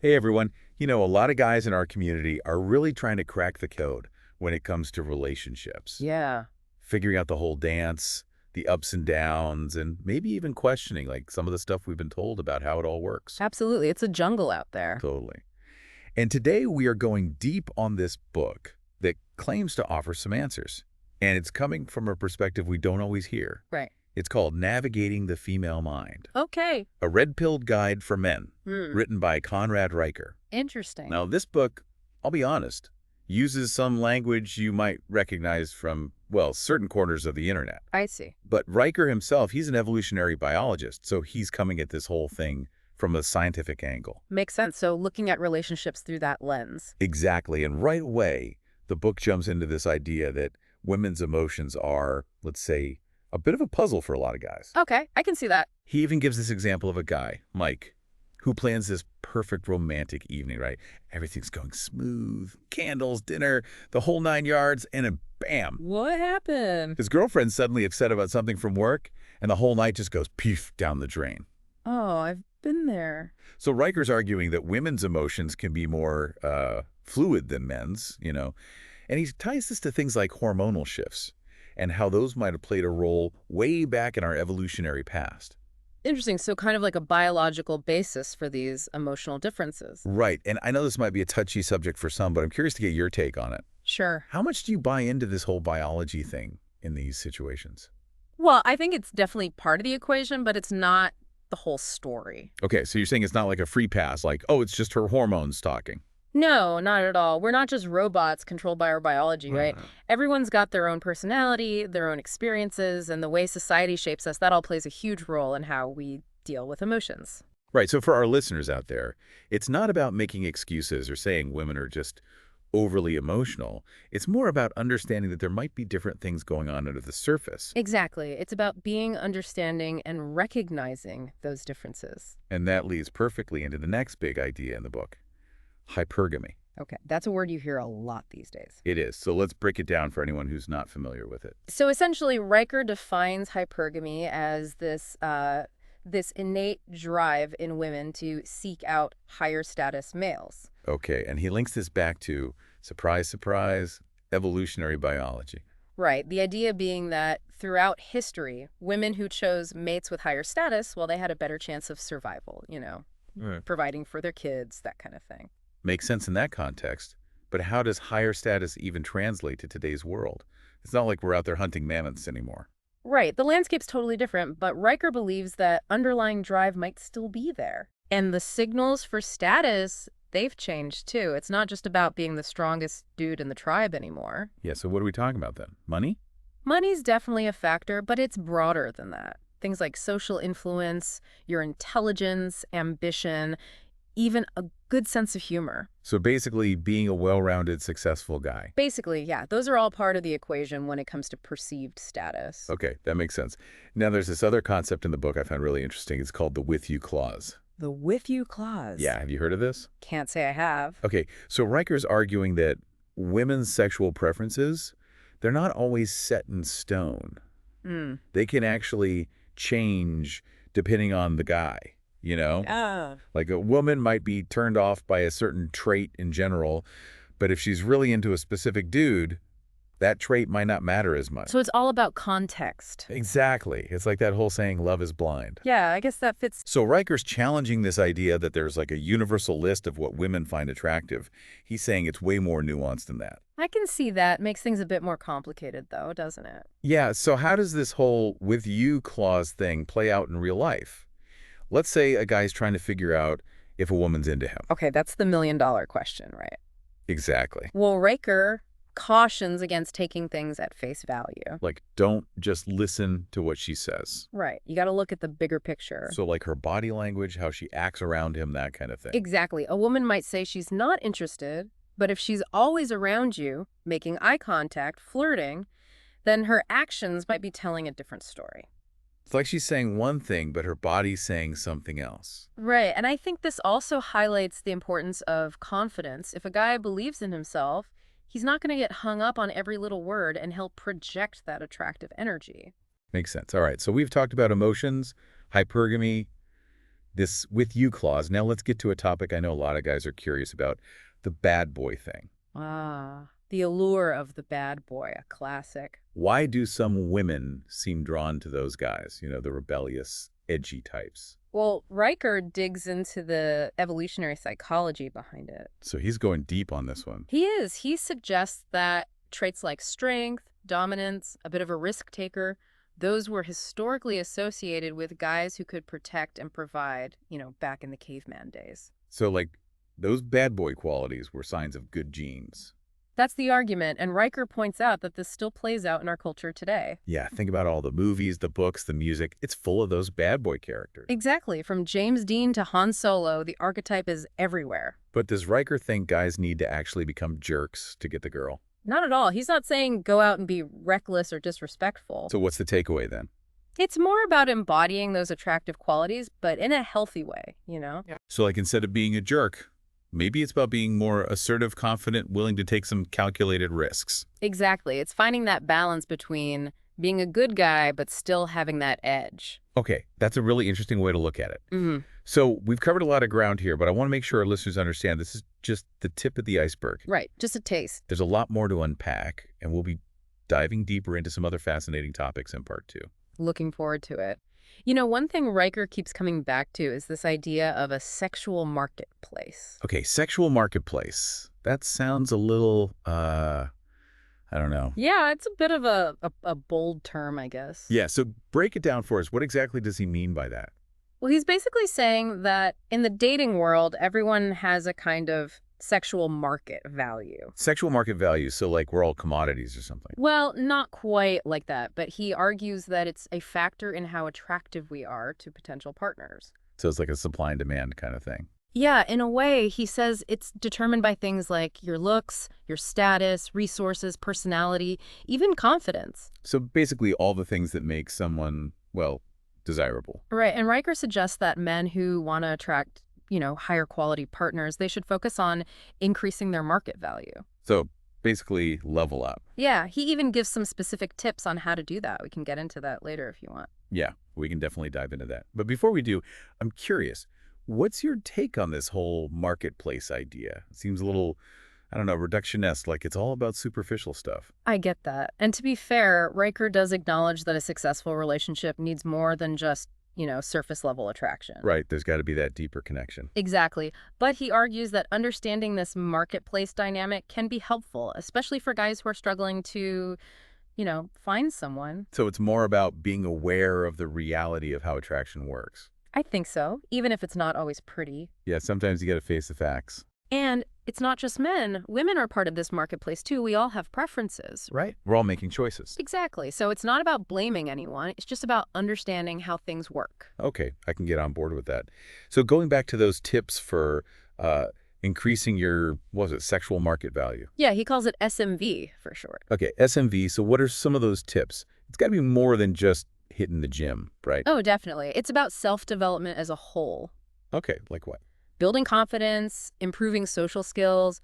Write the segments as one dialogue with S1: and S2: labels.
S1: Hey everyone, a lot of guys in our community are really trying to crack the code when it comes to relationships.
S2: Yeah,
S1: Figuring out the whole dance, the ups and downs, and maybe even questioning like some of the stuff we've been told about how it all works.
S2: absolutely. It's a jungle out there.
S1: Totally. And today we are going deep on this book that claims to offer some answers. And it's coming from a perspective we don't always hear.
S2: Right.
S1: It's called Navigating the Female Mind,
S2: Okay.
S1: a red-pilled guide for men,
S2: Hmm.
S1: written by Conrad Riker.
S2: Interesting.
S1: Now, this book, I'll be honest, uses some language you might recognize from, well, certain corners of the internet.
S2: I see.
S1: But Riker himself, he's an evolutionary biologist, so he's coming at this whole thing from a scientific angle.
S2: Makes sense. So looking at relationships through that lens.
S1: Exactly, and right away, the book jumps into this idea that women's emotions are, let's say, a bit of a puzzle for a lot of guys.
S2: Okay, I can see that.
S1: He even gives this example of a guy, Mike, who plans this perfect romantic evening, right? Everything's going smooth, candles, dinner, the whole 9 yards, and then bam,
S2: What happened?
S1: his girlfriend's suddenly upset about something from work, and the whole night just goes peef down the drain.
S2: Oh, I've been there.
S1: So Riker's arguing that women's emotions can be more fluid than men's, and he ties this to things like hormonal shifts and how those might have played a role way back in our evolutionary past.
S2: Interesting. So kind of like a biological basis for these emotional differences.
S1: Right, and I know this might be a touchy subject for some, but I'm curious to get your take on it.
S2: Sure.
S1: How much do you buy into this whole biology thing in these situations?
S2: Well, I think it's definitely part of the equation, but it's not the whole story.
S1: Okay, so you're saying it's not like a free pass, like, oh, it's just her hormones talking.
S2: No, not at all. We're not just robots controlled by our biology, right? Everyone's got their own personality, their own experiences, and the way society shapes us, that all plays a huge role in how we deal with emotions.
S1: Right, so for our listeners out there, it's not about making excuses or saying women are just overly emotional. It's more about understanding that there might be different things going on under the surface.
S2: Exactly. It's about being understanding and recognizing those differences.
S1: And that leads perfectly into the next big idea in the book, hypergamy.
S2: Okay, that's a word you hear a lot these days.
S1: It is, so let's break it down for anyone who's not familiar with it.
S2: So essentially, Riker defines hypergamy as this innate drive in women to seek out higher status males.
S1: Okay, and he links this back to, surprise, surprise, evolutionary biology.
S2: Right. The idea being that throughout history, women who chose mates with higher status, well, they had a better chance of survival,
S1: Right.
S2: providing for their kids, that kind of thing.
S1: Makes sense in that context, but how does higher status even translate to today's world? It's not like we're out there hunting mammoths anymore.
S2: Right. The landscape's totally different, but Riker believes that underlying drive might still be there. And the signals for status, they've changed too. It's not just about being the strongest dude in the tribe anymore.
S1: Yeah, so what are we talking about then? Money?
S2: Money's definitely a factor, but it's broader than that. Things like social influence, your intelligence, ambition, even a good sense of humor.
S1: So basically being a well-rounded, successful guy.
S2: Basically, yeah, those are all part of the equation when it comes to perceived status.
S1: Okay, that makes sense. Now there's this other concept in the book I found really interesting. It's called the with you clause.
S2: The with you clause.
S1: Yeah, have you heard of this?
S2: Can't say I have.
S1: Okay, so Riker's arguing that women's sexual preferences, they're not always set in stone.
S2: Hmm.
S1: They can actually change depending on the guy.
S2: Ah.
S1: Like a woman might be turned off by a certain trait in general, but if she's really into a specific dude, that trait might not matter as much.
S2: So it's all about context.
S1: Exactly. It's like that whole saying, love is blind.
S2: Yeah, I guess that fits.
S1: So Riker's challenging this idea that there's like a universal list of what women find attractive. He's saying it's way more nuanced than that.
S2: I can see that. Makes things a bit more complicated, though, doesn't it?
S1: Yeah, so how does this whole with you clause thing play out in real life? Let's say a guy's trying to figure out if a woman's into him.
S2: Okay, that's the million-dollar question, right?
S1: Exactly.
S2: Well, Riker cautions against taking things at face value.
S1: Like, don't just listen to what she says.
S2: Right. You got to look at the bigger picture.
S1: So like her body language, how she acts around him, that kind of thing.
S2: Exactly. A woman might say she's not interested, but if she's always around you, making eye contact, flirting, then her actions might be telling a different story.
S1: It's like she's saying one thing, but her body's saying something else.
S2: Right. And I think this also highlights the importance of confidence. If a guy believes in himself, he's not going to get hung up on every little word, and he'll project that attractive energy.
S1: Makes sense. All right, so we've talked about emotions, hypergamy, this with you clause. Now let's get to a topic I know a lot of guys are curious about, the bad boy thing.
S2: Ah, the allure of the bad boy, a classic.
S1: Why do some women seem drawn to those guys, the rebellious, edgy types?
S2: Well, Riker digs into the evolutionary psychology behind it.
S1: So he's going deep on this one.
S2: He is. He suggests that traits like strength, dominance, a bit of a risk taker, those were historically associated with guys who could protect and provide, back in the caveman days.
S1: So, like, those bad boy qualities were signs of good genes.
S2: That's the argument, and Riker points out that this still plays out in our culture today.
S1: Yeah, think about all the movies, the books, the music. It's full of those bad boy characters.
S2: Exactly. From James Dean to Han Solo, the archetype is everywhere.
S1: But does Riker think guys need to actually become jerks to get the girl?
S2: Not at all. He's not saying go out and be reckless or disrespectful.
S1: So what's the takeaway then?
S2: It's more about embodying those attractive qualities, but in a healthy way, Yeah.
S1: So, like, instead of being a jerk, maybe it's about being more assertive, confident, willing to take some calculated risks.
S2: Exactly. It's finding that balance between being a good guy, but still having that edge.
S1: Okay, that's a really interesting way to look at it.
S2: Hmm.
S1: So we've covered a lot of ground here, but I want to make sure our listeners understand this is just the tip of the iceberg.
S2: Right. Just a taste.
S1: There's a lot more to unpack, and we'll be diving deeper into some other fascinating topics in part 2.
S2: Looking forward to it. One thing Riker keeps coming back to is this idea of a sexual marketplace.
S1: Okay, sexual marketplace. That sounds a little, I don't know.
S2: Yeah, it's a bit of a bold term, I guess.
S1: Yeah, so break it down for us. What exactly does he mean by that?
S2: Well, he's basically saying that in the dating world, everyone has a kind of sexual market value.
S1: Sexual market value, so like we're all commodities or something.
S2: Well, not quite like that, but he argues that it's a factor in how attractive we are to potential partners.
S1: So it's like a supply and demand kind of thing.
S2: Yeah, in a way, he says it's determined by things like your looks, your status, resources, personality, even confidence.
S1: So basically all the things that make someone, well, desirable.
S2: Right, and Riker suggests that men who want to attract, higher quality partners, they should focus on increasing their market value.
S1: So basically level up.
S2: Yeah, he even gives some specific tips on how to do that. We can get into that later if you want.
S1: Yeah, we can definitely dive into that. But before we do, I'm curious, what's your take on this whole marketplace idea? It seems a little, I don't know, reductionist, like it's all about superficial stuff.
S2: I get that. And to be fair, Riker does acknowledge that a successful relationship needs more than just, surface level attraction.
S1: Right, there's got to be that deeper connection.
S2: Exactly. But he argues that understanding this marketplace dynamic can be helpful, especially for guys who are struggling to, find someone.
S1: So it's more about being aware of the reality of how attraction works.
S2: I think so, even if it's not always pretty.
S1: Yeah, sometimes you got to face the facts.
S2: And it's not just men. Women are part of this marketplace, too. We all have preferences.
S1: Right. We're all making choices.
S2: Exactly. So it's not about blaming anyone. It's just about understanding how things work.
S1: Okay, I can get on board with that. So going back to those tips for increasing your, what was it, sexual market value?
S2: Yeah, he calls it SMV for short.
S1: Okay, SMV. So what are some of those tips? It's got to be more than just hitting the gym, right?
S2: Oh, definitely. It's about self-development as a whole.
S1: Okay, like what?
S2: Building confidence, improving social skills,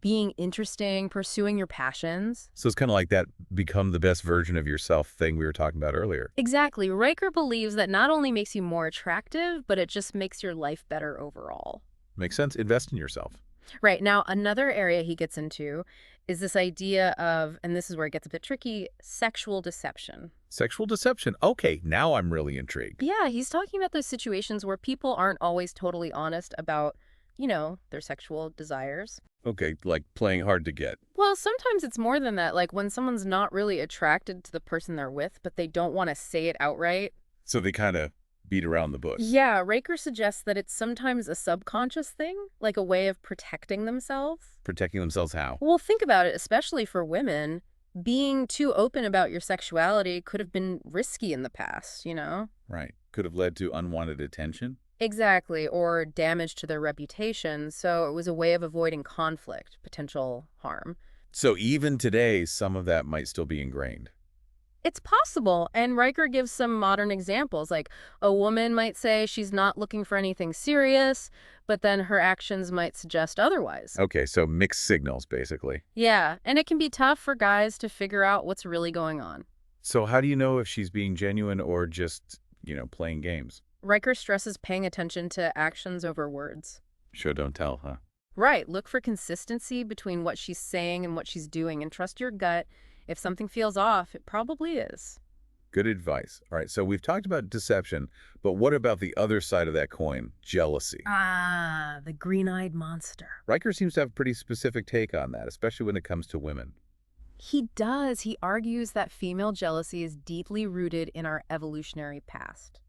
S2: being interesting, pursuing your passions.
S1: So it's kind of like that become the best version of yourself thing we were talking about earlier.
S2: Exactly. Riker believes that not only makes you more attractive, but it just makes your life better overall.
S1: Makes sense. Invest in yourself.
S2: Right. Now, another area he gets into is this idea of, and this is where it gets a bit tricky, sexual deception.
S1: Sexual deception. Okay, now I'm really intrigued.
S2: Yeah, he's talking about those situations where people aren't always totally honest about, their sexual desires.
S1: Okay, like playing hard to get.
S2: Well, sometimes it's more than that, like when someone's not really attracted to the person they're with, but they don't want to say it outright.
S1: So they kind of beat around the bush.
S2: Yeah, Riker suggests that it's sometimes a subconscious thing, like a way of protecting themselves.
S1: Protecting themselves how?
S2: Well, think about it, especially for women. Being too open about your sexuality could have been risky in the past,
S1: Right. Could have led to unwanted attention.
S2: Exactly, or damage to their reputation, so it was a way of avoiding conflict, potential harm.
S1: So even today, some of that might still be ingrained.
S2: It's possible, and Riker gives some modern examples, like a woman might say she's not looking for anything serious, but then her actions might suggest otherwise.
S1: Okay, so mixed signals, basically.
S2: Yeah, and it can be tough for guys to figure out what's really going on.
S1: So how do you know if she's being genuine or just, playing games?
S2: Riker stresses paying attention to actions over words.
S1: Show, don't tell, huh?
S2: Right. Look for consistency between what she's saying and what she's doing, and trust your gut. If something feels off, it probably is.
S1: Good advice. All right, so we've talked about deception, but what about the other side of that coin, jealousy?
S2: Ah, the green-eyed monster.
S1: Riker seems to have a pretty specific take on that, especially when it comes to women.
S2: He does. He argues that female jealousy is deeply rooted in our evolutionary past.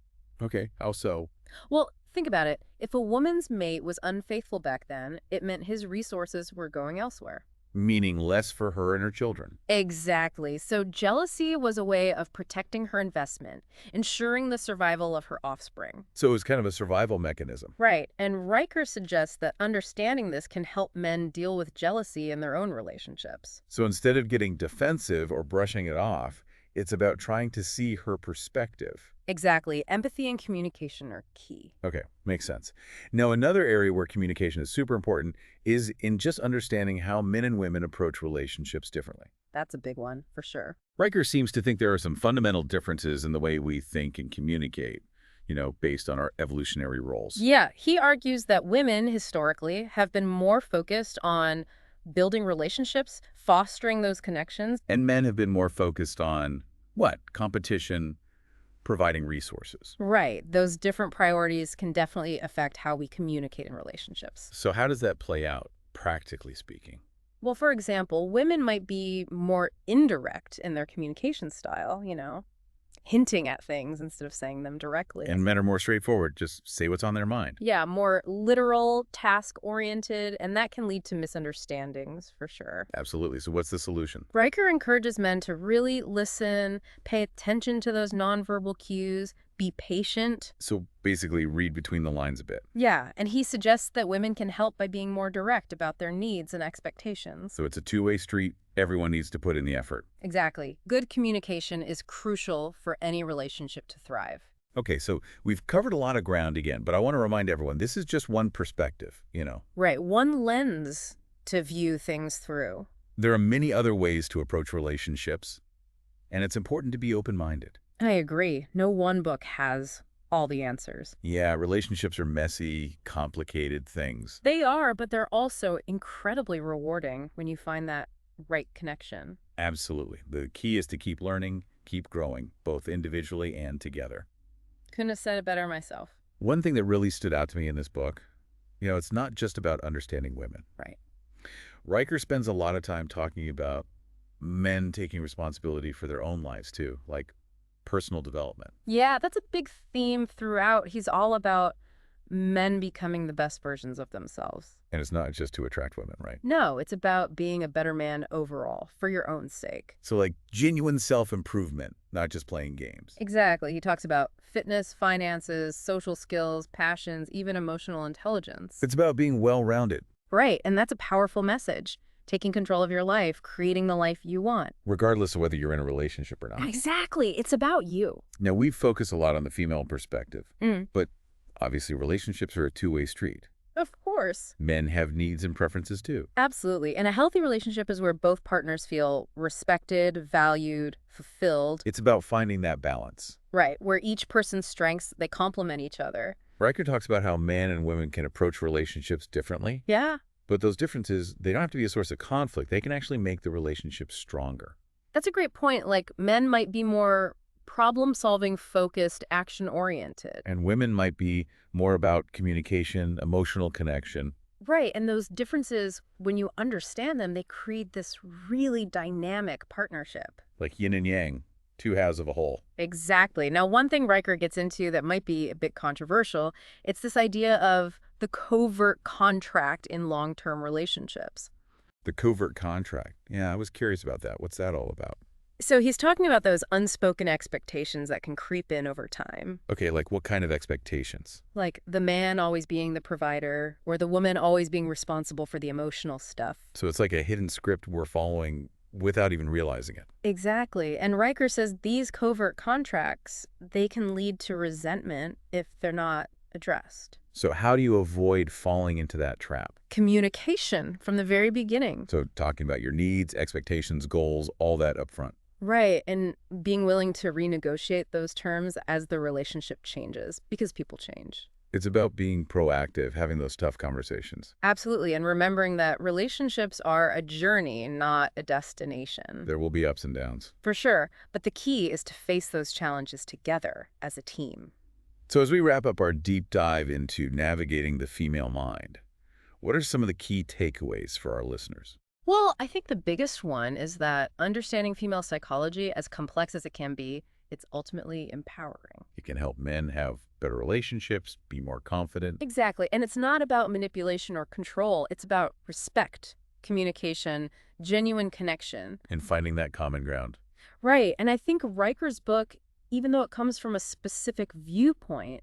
S1: Okay, how so?
S2: Well, think about it. If a woman's mate was unfaithful back then, it meant his resources were going elsewhere.
S1: Meaning less for her and her children.
S2: Exactly. So jealousy was a way of protecting her investment, ensuring the survival of her offspring.
S1: So it was kind of a survival mechanism.
S2: Right. And Riker suggests that understanding this can help men deal with jealousy in their own relationships.
S1: So instead of getting defensive or brushing it off, it's about trying to see her perspective.
S2: Exactly. Empathy and communication are key.
S1: Okay, makes sense. Now, another area where communication is super important is in just understanding how men and women approach relationships differently.
S2: That's a big one, for sure.
S1: Riker seems to think there are some fundamental differences in the way we think and communicate, based on our evolutionary roles.
S2: Yeah, he argues that women, historically, have been more focused on building relationships, fostering those connections.
S1: And men have been more focused on, what? Competition, providing resources.
S2: Right. Those different priorities can definitely affect how we communicate in relationships.
S1: So how does that play out, practically speaking?
S2: Well, for example, women might be more indirect in their communication style, hinting at things instead of saying them directly.
S1: And men are more straightforward, just say what's on their mind.
S2: Yeah, more literal, task-oriented, and that can lead to misunderstandings, for sure.
S1: Absolutely. So what's the solution?
S2: Riker encourages men to really listen, pay attention to those nonverbal cues, be patient.
S1: So basically read between the lines a bit.
S2: Yeah, and he suggests that women can help by being more direct about their needs and expectations.
S1: So it's a two-way street. Everyone needs to put in the effort.
S2: Exactly. Good communication is crucial for any relationship to thrive.
S1: Okay, so we've covered a lot of ground again, but I want to remind everyone, this is just one perspective.
S2: Right, one lens to view things through.
S1: There are many other ways to approach relationships, and it's important to be open-minded.
S2: I agree. No one book has all the answers.
S1: Yeah, relationships are messy, complicated things.
S2: They are, but they're also incredibly rewarding when you find that right connection.
S1: Absolutely. The key is to keep learning, keep growing, both individually and together.
S2: Couldn't have said it better myself.
S1: One thing that really stood out to me in this book, it's not just about understanding women.
S2: Right.
S1: Riker spends a lot of time talking about men taking responsibility for their own lives too, like personal development.
S2: Yeah, that's a big theme throughout. He's all about men becoming the best versions of themselves.
S1: And it's not just to attract women, right?
S2: No, it's about being a better man overall, for your own sake.
S1: So like genuine self-improvement, not just playing games.
S2: Exactly. He talks about fitness, finances, social skills, passions, even emotional intelligence.
S1: It's about being well-rounded.
S2: Right, and that's a powerful message. Taking control of your life, creating the life you want.
S1: Regardless of whether you're in a relationship or not.
S2: Exactly. It's about you.
S1: Now, we focus a lot on the female perspective,
S2: Mm.
S1: but obviously relationships are a two-way street.
S2: Of course.
S1: Men have needs and preferences too.
S2: Absolutely. And a healthy relationship is where both partners feel respected, valued, fulfilled.
S1: It's about finding that balance.
S2: Right, where each person's strengths, they complement each other.
S1: Riker talks about how men and women can approach relationships differently.
S2: Yeah.
S1: But those differences, they don't have to be a source of conflict. They can actually make the relationship stronger.
S2: That's a great point. Like, men might be more problem-solving, focused, action-oriented.
S1: And women might be more about communication, emotional connection.
S2: Right, and those differences, when you understand them, they create this really dynamic partnership.
S1: Like yin and yang, two halves of a whole.
S2: Exactly. Now, one thing Riker gets into that might be a bit controversial, it's this idea of the covert contract in long-term relationships.
S1: The covert contract. Yeah, I was curious about that. What's that all about?
S2: So he's talking about those unspoken expectations that can creep in over time.
S1: Okay, like what kind of expectations?
S2: Like the man always being the provider, or the woman always being responsible for the emotional stuff.
S1: So it's like a hidden script we're following without even realizing it.
S2: Exactly. And Riker says these covert contracts, they can lead to resentment if they're not addressed.
S1: So how do you avoid falling into that trap?
S2: Communication from the very beginning.
S1: So talking about your needs, expectations, goals, all that up front.
S2: Right, and being willing to renegotiate those terms as the relationship changes, because people change.
S1: It's about being proactive, having those tough conversations.
S2: Absolutely, and remembering that relationships are a journey, not a destination.
S1: There will be ups and downs.
S2: For sure, but the key is to face those challenges together as a team.
S1: So as we wrap up our deep dive into navigating the female mind, what are some of the key takeaways for our listeners?
S2: Well, I think the biggest one is that understanding female psychology, as complex as it can be, it's ultimately empowering.
S1: It can help men have better relationships, be more confident,
S2: Exactly. And it's not about manipulation or control. It's about respect, communication, genuine connection.
S1: and finding that common ground.
S2: Right. And I think Riker's book, even though it comes from a specific viewpoint,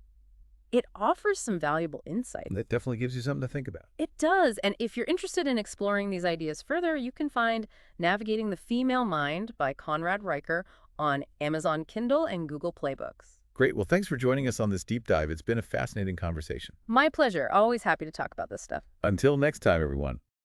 S2: it offers some valuable insight.
S1: That definitely gives you something to think about.
S2: It does. And if you're interested in exploring these ideas further, you can find Navigating the Female Mind by Conrad Riker on Amazon Kindle and Google Play Books.
S1: Great. Well, thanks for joining us on this deep dive. It's been a fascinating conversation.
S2: My pleasure. Always happy to talk about this stuff.
S1: Until next time, everyone.